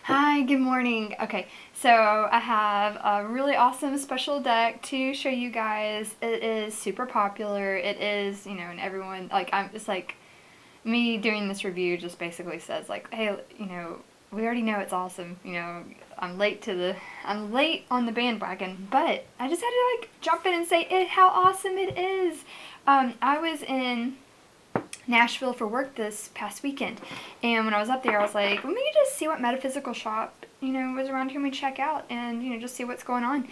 Hi, good morning. Okay, so I have a really awesome special deck to show you guys. It is super popular. It is, and everyone, it's like me doing this review just basically says, like, hey, we already know it's awesome. I'm late on the bandwagon, but I just had to, jump in and say how awesome it is. I was in Nashville for work this past weekend. And when I was up there, I was like, let me just see what metaphysical shop, was around here and we check out and, just see what's going on.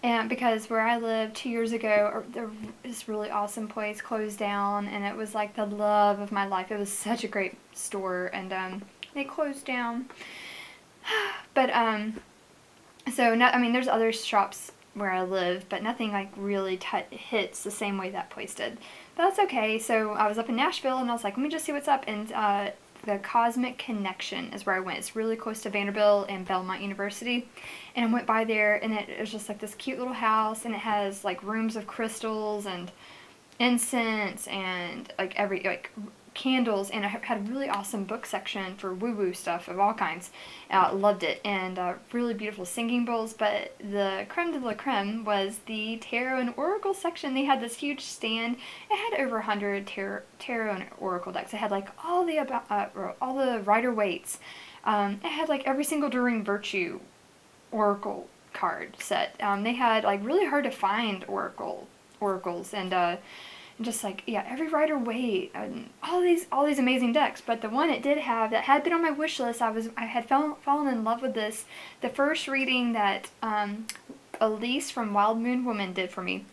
And because where I lived 2 years ago, this really awesome place closed down, and it was like the love of my life. It was such a great store, and they closed down. But there's other shops where I live, but nothing like really hits the same way that place did. But that's okay. So I was up in Nashville, and I was like, let me just see what's up. And the Cosmic Connection is where I went. It's really close to Vanderbilt and Belmont University. And I went by there, and it was just like this cute little house, and it has like rooms of crystals and incense and candles, and I had a really awesome book section for woo-woo stuff of all kinds. Loved it, and really beautiful singing bowls, but the creme de la creme was the tarot and oracle section. They had this huge stand. It had over 100 tarot and oracle decks. It had like all the Rider-Waite's. It had like every single During Virtue oracle card set. They had like really hard to find oracles, and just like, yeah, every Rider-Waite and all these amazing decks. But the one it did have that had been on my wish list, I had fallen in love with this. The first reading that Elise from Wild Moon Woman did for me,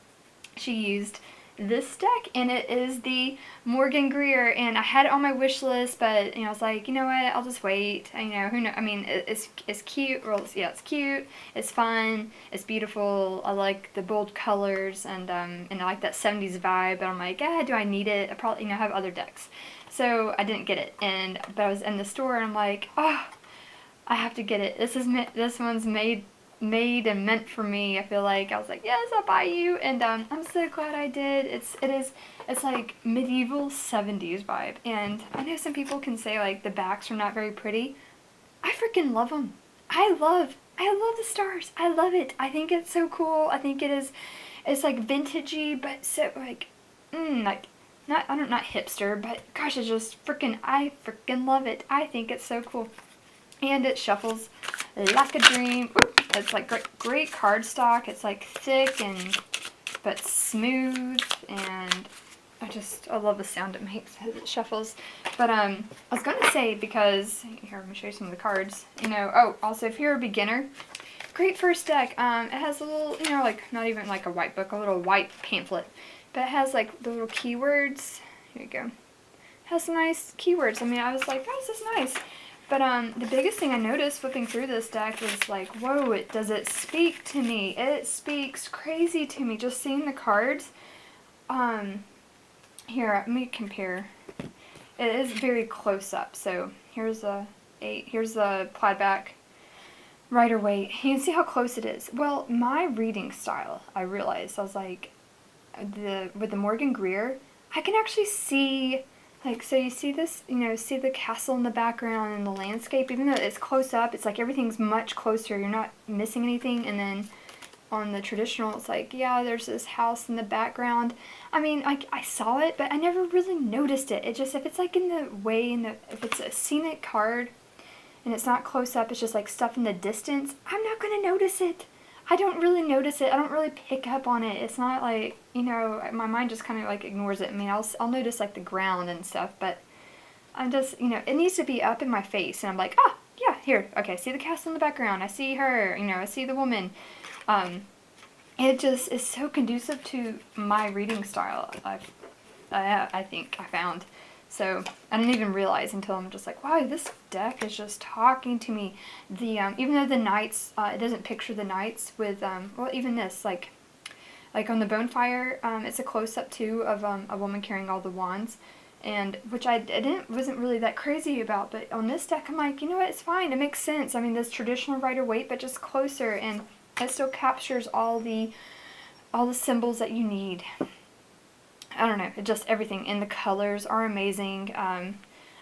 she used this deck, and it is the Morgan Greer, and I had it on my wish list, but I was like, you know what, I'll just wait. Who knows? I mean, it's cute. Well, yeah, it's cute. It's fun. It's beautiful. I like the bold colors, and I like that 70s vibe. But I'm like, do I need it? I probably have other decks, so I didn't get it. But I was in the store, and I'm like, oh, I have to get it. This one's made and meant for me. I feel like I was like, yes, I'll buy you, and I'm so glad I did. It's like medieval 70s vibe, and I know some people can say like the backs are not very pretty. I freaking love them. I love the stars. I love it. I think it's so cool. I think it's like vintagey, but so like not hipster, but gosh, I freaking love it. I think it's so cool. And it shuffles like a dream. It's like great cardstock. It's like thick but smooth, and I love the sound it makes as it shuffles. But I was gonna say, because here, let me show you some of the cards. Also if you're a beginner, great first deck. It has a little, like not even like a white book, a little white pamphlet, but it has like the little keywords. Here you go. It has some nice keywords. I was like, oh, this is nice. But the biggest thing I noticed flipping through this deck was like, whoa, does it speak to me? It speaks crazy to me. Just seeing the cards. Here, let me compare. It is very close up. So here's the plaid back Rider-Waite. You can see how close it is. Well, my reading style, I realized, I was like, with the Morgan Greer, I can actually see. So you see this, see the castle in the background and the landscape, even though it's close up, it's like everything's much closer, you're not missing anything. And then on the traditional, it's like, yeah, there's this house in the background. I saw it, but I never really noticed it. It just, if it's like in the way, if it's a scenic card and it's not close up, it's just like stuff in the distance, I'm not going to notice it. I don't really notice it. I don't really pick up on it. It's not like, my mind just kind of like ignores it. I'll notice like the ground and stuff, but I'm just, it needs to be up in my face. And I'm like, yeah, here. Okay, see the castle in the background. I see her, I see the woman. It just is so conducive to my reading style, I think I found. So I didn't even realize until I'm just like, wow, this deck is just talking to me. Even though the knights, it doesn't picture the knights with, even this, like on the bonfire, it's a close-up too of a woman carrying all the wands, and which I wasn't really that crazy about. But on this deck, I'm like, you know what, it's fine. It makes sense. This traditional Rider-Waite, but just closer, and it still captures all the symbols that you need. I don't know, just everything, and the colors are amazing.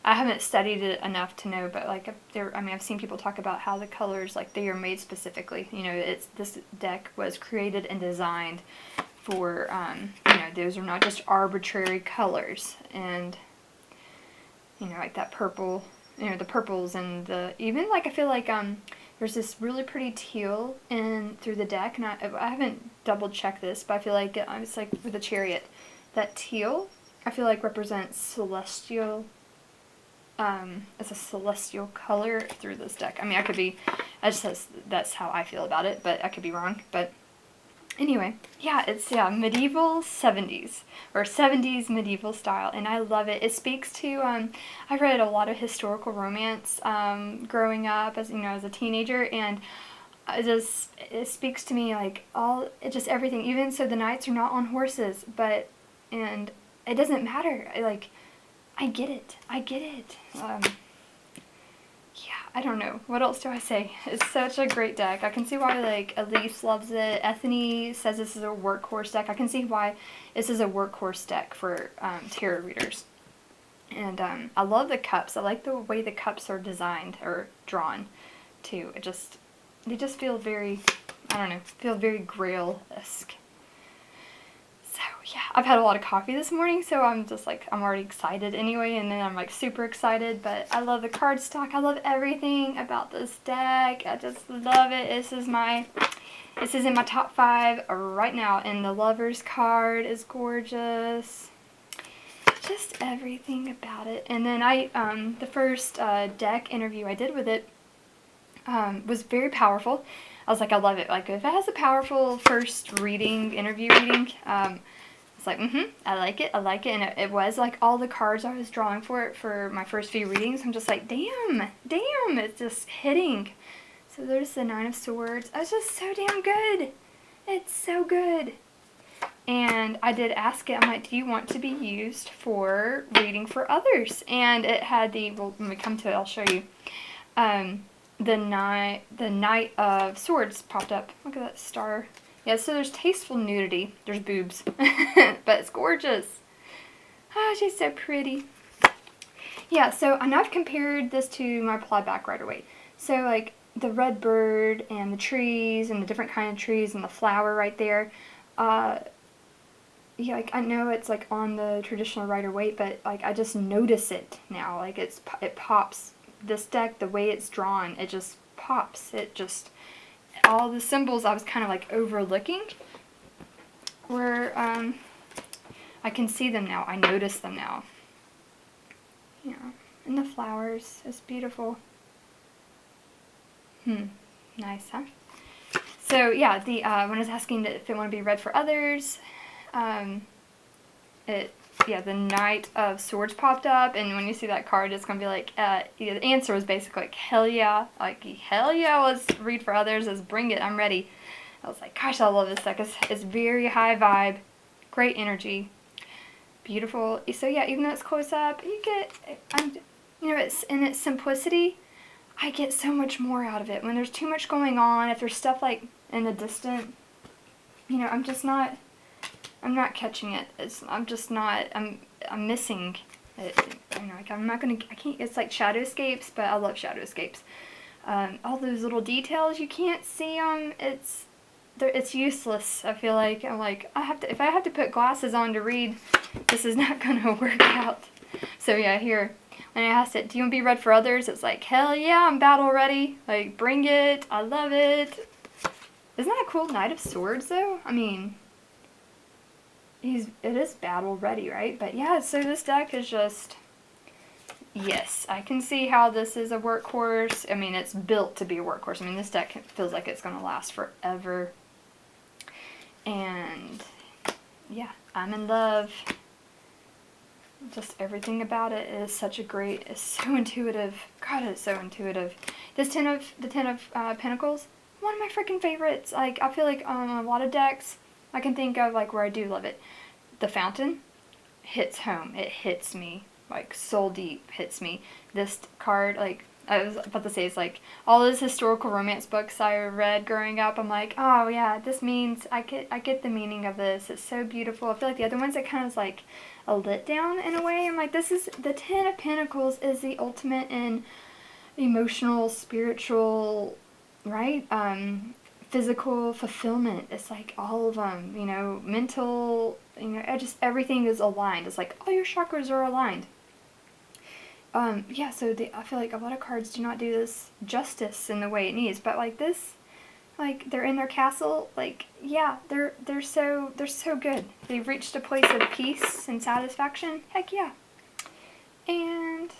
I haven't studied it enough to know, but like I've seen people talk about how the colors, like, they are made specifically. You know, this deck was created and designed for, you know, those are not just arbitrary colors. And, you know, like that purple, you know, the purples and the, even like, I feel like there's this really pretty teal in through the deck, and I haven't double checked this, but I feel like it's like with the Chariot, that teal I feel like represents celestial. It's a celestial color through this deck. I mean, I could be, that's how I feel about it, but I could be wrong. But anyway, yeah, it's medieval 70s or 70s medieval style, and I love it. It speaks to I read a lot of historical romance growing up as, you know, as a teenager, and it speaks to me like everything. Even so, the knights are not on horses, and it doesn't matter. I get it. Yeah, I don't know. What else do I say? It's such a great deck. I can see why, like, Elise loves it. Ethany says this is a workhorse deck. I can see why this is a workhorse deck for tarot readers. And I love the cups. I like the way the cups are designed or drawn, too. They just feel very, I don't know, feel very Grail-esque. Yeah, I've had a lot of coffee this morning, so I'm just like, I'm already excited anyway, and then I'm like super excited, but I love the cardstock. I love everything about this deck. I just love it. This is in my top 5 right now, and the Lover's card is gorgeous. Just everything about it. And then the first deck interview I did with it was very powerful. I was like, I love it. Like, if it has a powerful first interview reading, it's like, I like it, and it was like all the cards I was drawing for it for my first few readings. I'm just like, damn, it's just hitting. So there's the 9 of Swords. It's just so damn good. It's so good. And I did ask it, I'm like, do you want to be used for reading for others? And it had well, when we come to it, I'll show you. The Knight of Swords popped up. Look at that star. Yeah, so there's tasteful nudity. There's boobs. But it's gorgeous. Oh, she's so pretty. Yeah, so and I've compared this to my Plowback Rider-Waite. So, like, the red bird and the trees and the different kind of trees and the flower right there. Yeah, like, I know it's, like, on the traditional Rider-Waite, but, like, I just notice it now. Like, it pops. This deck, the way it's drawn, it just pops. All the symbols I was kind of like overlooking were, I can see them now. I notice them now. Yeah, and the flowers is beautiful. Nice, huh? So yeah, when I was asking if it want to be read for others, the Knight of Swords popped up, and when you see that card, it's gonna be like, the answer was basically like, hell yeah, let's read for others, let's bring it, I'm ready. I was like, gosh, I love this deck. It's very high vibe, great energy, beautiful. So yeah, even though it's close up, you get, it's in its simplicity, I get so much more out of it. When there's too much going on, if there's stuff like in the distant, I'm not catching it. I'm missing it. I can't, it's like shadowscapes, but I love shadowscapes. All those little details, you can't see them. It's useless. I feel like, if I have to put glasses on to read, this is not gonna work out. So yeah, here, when I asked it, do you want to be read for others? It's like, hell yeah, I'm battle ready. Like, bring it. I love it. Isn't that a cool Knight of Swords, though? I mean, it is battle ready, right? But yeah, so this deck is just, yes, I can see how this is a workhorse. I mean, it's built to be a workhorse. I mean, this deck feels like it's going to last forever. And yeah, I'm in love. Just everything about it is it's so intuitive. God, it's so intuitive. The Ten of Pentacles, one of my freaking favorites. Like, I feel like on a lot of decks, I can think of, like, where I do love it. The Fountain hits home. It hits me, like, soul deep hits me. This card, like, I was about to say, it's like all those historical romance books I read growing up. I'm like, oh yeah, this means I get the meaning of this. It's so beautiful. I feel like the other ones, it kind of is like a let down in a way. I'm like, this is the Ten of Pentacles is the ultimate in emotional, spiritual, right? Physical fulfillment. It's like all of them, you know, mental, you know, just everything is aligned. It's like all your chakras are aligned. Yeah, so I feel like a lot of cards do not do this justice in the way it needs, but like this, like they're in their castle, like yeah, they're so good. They've reached a place of peace and satisfaction. Heck yeah. And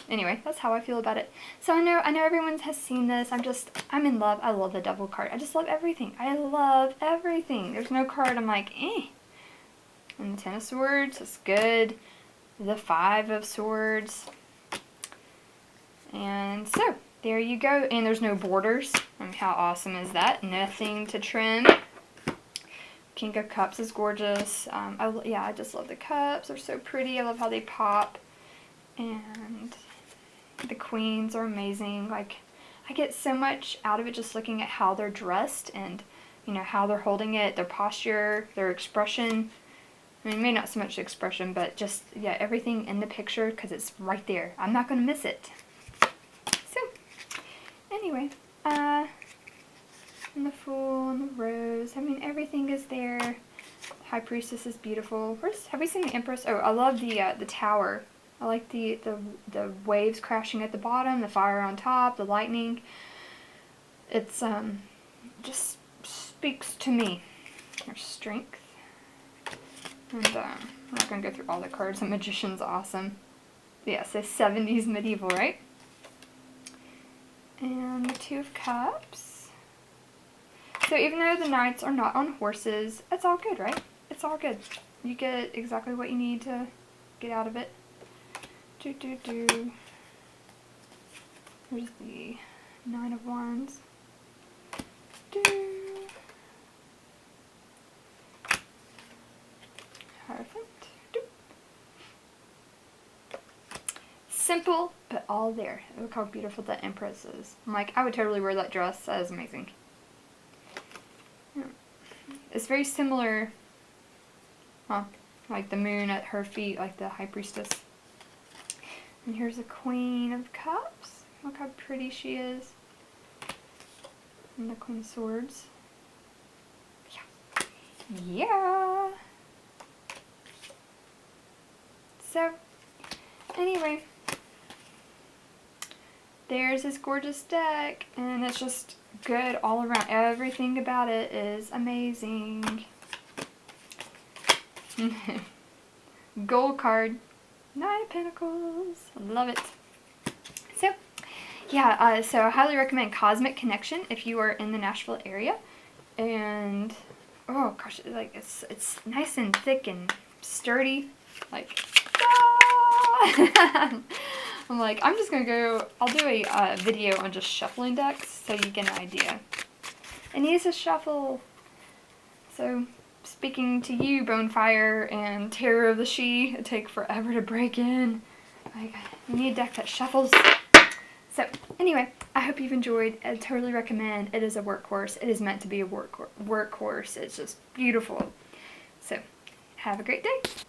anyway, that's how I feel about it. So I know everyone has seen this. I'm in love. I love the Devil card. I just love everything. I love everything. There's no card I'm like, eh. And the Ten of Swords, that's good. The Five of Swords. And so, there you go. And there's no borders. I mean, how awesome is that? Nothing to trim. King of Cups is gorgeous. I just love the cups. They're so pretty. I love how they pop. And the queens are amazing. Like, I get so much out of it just looking at how they're dressed and, you know, how they're holding it, their posture, their expression. I mean, maybe not so much expression, but just, yeah, everything in the picture, because it's right there. I'm not going to miss it. So, anyway, and the Fool and the Rose. I mean, everything is there. High Priestess is beautiful. Have we seen the Empress? Oh, I love the tower. I like the waves crashing at the bottom, the fire on top, the lightning. It's, just speaks to me. There's strength. And I'm not going to go through all the cards. The Magician's awesome. Yeah, so 70s medieval, right? And the Two of Cups. So even though the knights are not on horses, it's all good, right? It's all good. You get exactly what you need to get out of it. Here's the Nine of Wands. Hierophant. Simple, but all there. Look how beautiful that Empress is. I'm like, I would totally wear that dress. That is amazing. Yeah. It's very similar, like the moon at her feet, like the High Priestess. And here's the Queen of Cups. Look how pretty she is. And the Queen of Swords. Yeah. So, anyway, there's this gorgeous deck, and it's just good all around. Everything about it is amazing. Gold card, Nine of Pentacles. Love it. So, yeah, so I highly recommend Cosmic Connection if you are in the Nashville area. And, oh gosh, like it's nice and thick and sturdy. Like, I'm like, I'm just gonna go, I'll do a video on just shuffling decks so you get an idea. It needs to shuffle. So, speaking to you, Bonefire and Terror of the She, it take forever to break in. Like, you need a deck that shuffles. So, anyway, I hope you've enjoyed. I totally recommend. It is a workhorse. It is meant to be a workhorse. It's just beautiful. So, have a great day.